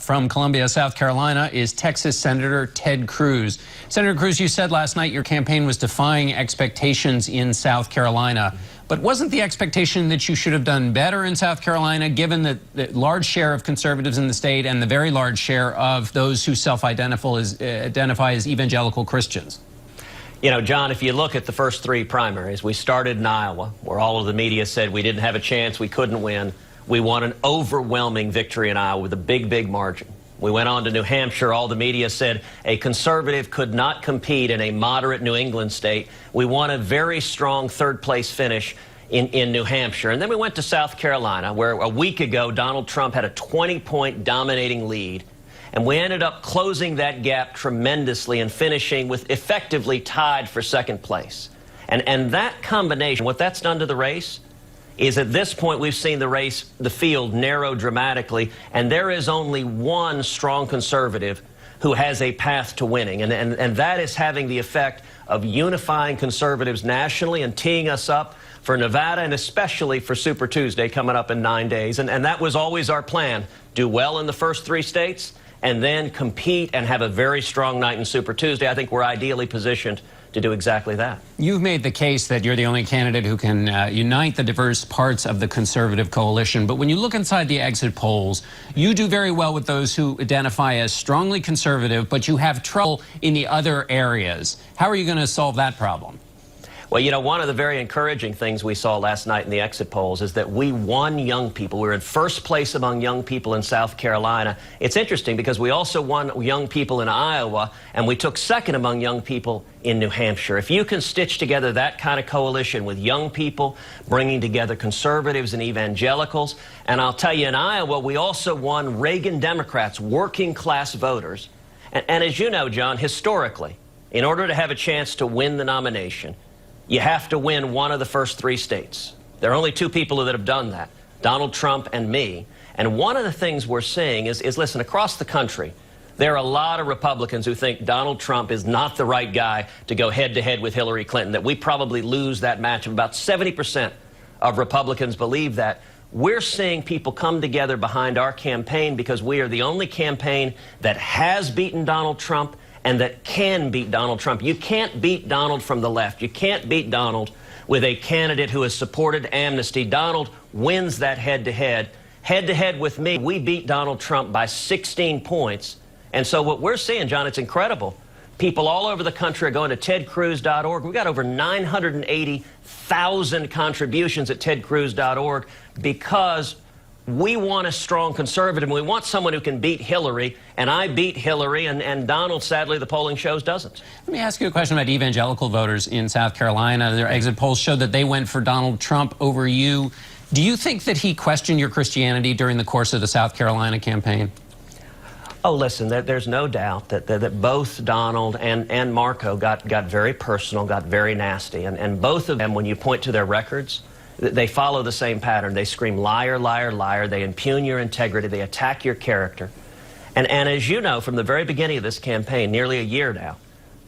from Columbia, South Carolina, is Texas Senator Ted Cruz. Senator Cruz, you said last night your campaign was defying expectations in South Carolina. But wasn't the expectation that you should have done better in South Carolina, given the large share of conservatives in the state and the very large share of those who self-identify as evangelical Christians? You know, John, if you look at the first three primaries, we started in Iowa, where all of the media said we didn't have a chance, we couldn't win. We won an overwhelming victory in Iowa with a big, big margin. We went on to New Hampshire. All the media said a conservative could not compete in a moderate New England state. We won a very strong third-place finish in New Hampshire. And then we went to South Carolina, where a week ago Donald Trump had a 20-point dominating lead. And we ended up closing that gap tremendously and finishing with effectively tied for second place. And that combination, what that's done to the race, is at this point we've seen the field narrow dramatically, and there is only one strong conservative who has a path to winning, and that is having the effect of unifying conservatives nationally and teeing us up for Nevada and especially for Super Tuesday coming up in 9 days. And that was always our plan: do well in the first three states and then compete and have a very strong night in Super Tuesday. I think we're ideally positioned to do exactly that. You've made the case that you're the only candidate who can unite the diverse parts of the conservative coalition. But when you look inside the exit polls, you do very well with those who identify as strongly conservative, but you have trouble in the other areas. How are you going to solve that problem? Well, you know, one of the very encouraging things we saw last night in the exit polls is that we won young people. We were in first place among young people in South Carolina. It's interesting because we also won young people in Iowa, and we took second among young people in New Hampshire. If you can stitch together that kind of coalition with young people, bringing together conservatives and evangelicals, and I'll tell you, in Iowa, we also won Reagan Democrats, working class voters. And as you know, John, historically, in order to have a chance to win the nomination, you have to win one of the first three states. There are only two people that have done that, Donald Trump and me. And one of the things we're seeing is listen, across the country, there are a lot of Republicans who think Donald Trump is not the right guy to go head-to-head with Hillary Clinton, that we probably lose that match. About 70% of Republicans believe that. We're seeing people come together behind our campaign because we are the only campaign that has beaten Donald Trump and that can beat Donald Trump. You can't beat Donald from the left. You can't beat Donald with a candidate who has supported amnesty. Donald wins that head-to-head. Head-to-head with me, we beat Donald Trump by 16 points. And so what we're seeing, John, it's incredible. People all over the country are going to tedcruz.org. We've got over 980,000 contributions at tedcruz.org because we want a strong conservative, and we want someone who can beat Hillary, and I beat Hillary, and Donald, sadly, the polling shows doesn't. Let me ask you a question about evangelical voters in South Carolina. Their exit polls showed that they went for Donald Trump over you. Do you think that he questioned your Christianity during the course of the South Carolina campaign? Oh, listen, there's no doubt that both Donald and Marco got very personal, got very nasty, and both of them, when you point to their records, they follow the same pattern. They scream liar, liar, liar. They impugn your integrity. They attack your character. And as you know, from the very beginning of this campaign, nearly a year now,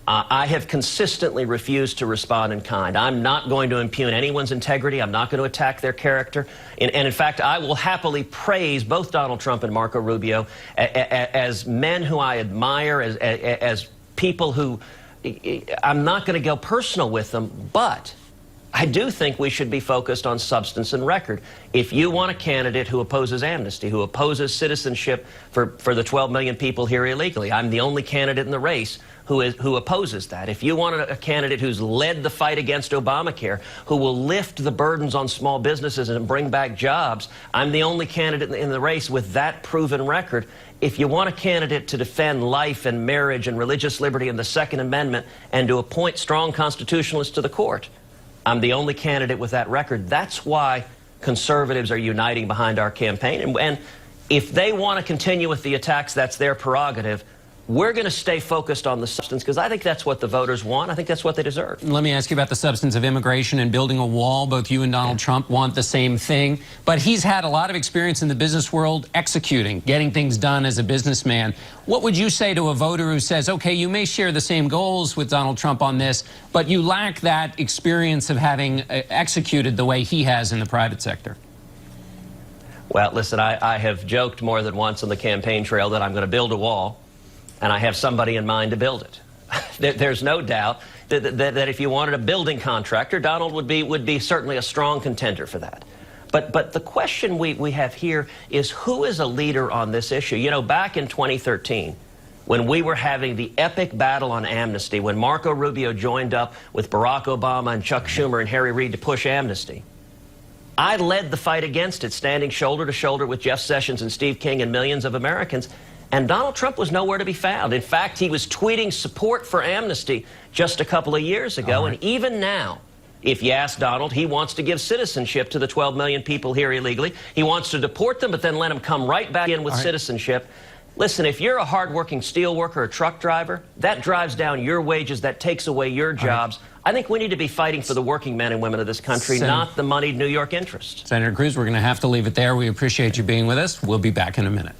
I have consistently refused to respond in kind. I'm not going to impugn anyone's integrity. I'm not going to attack their character. And in fact, I will happily praise both Donald Trump and Marco Rubio as men who I admire, as people who I'm not going to go personal with them, but I do think we should be focused on substance and record. If you want a candidate who opposes amnesty, who opposes citizenship for the 12 million people here illegally, I'm the only candidate in the race who opposes that. If you want a candidate who's led the fight against Obamacare, who will lift the burdens on small businesses and bring back jobs, I'm the only candidate in the race with that proven record. If you want a candidate to defend life and marriage and religious liberty and the Second Amendment and to appoint strong constitutionalists to the court, I'm the only candidate with that record. That's why conservatives are uniting behind our campaign. And if they want to continue with the attacks, that's their prerogative. We're going to stay focused on the substance because I think that's what the voters want. I think that's what they deserve. Let me ask you about the substance of immigration and building a wall. Both you and Donald Trump want the same thing, but he's had a lot of experience in the business world executing, getting things done as a businessman. What would you say to a voter who says, okay, you may share the same goals with Donald Trump on this, but you lack that experience of having executed the way he has in the private sector? Well, listen, I have joked more than once on the campaign trail that I'm going to build a wall, and I have somebody in mind to build it. There's no doubt that if you wanted a building contractor, Donald would be certainly a strong contender for that. But the question we have here is, who is a leader on this issue? You know, back in 2013, when we were having the epic battle on amnesty, when Marco Rubio joined up with Barack Obama and Chuck Schumer and Harry Reid to push amnesty, I led the fight against it, standing shoulder to shoulder with Jeff Sessions and Steve King and millions of Americans. And Donald Trump was nowhere to be found. In fact, he was tweeting support for amnesty just a couple of years ago. And even now, if you ask Donald, he wants to give citizenship to the 12 million people here illegally. He wants to deport them, but then let them come right back in with citizenship. Listen, if you're a hardworking steel worker or truck driver, that drives down your wages, that takes away your jobs. I think we need to be fighting for the working men and women of this country, not the moneyed New York interest. Senator Cruz, we're going to have to leave it there. We appreciate you being with us. We'll be back in a minute.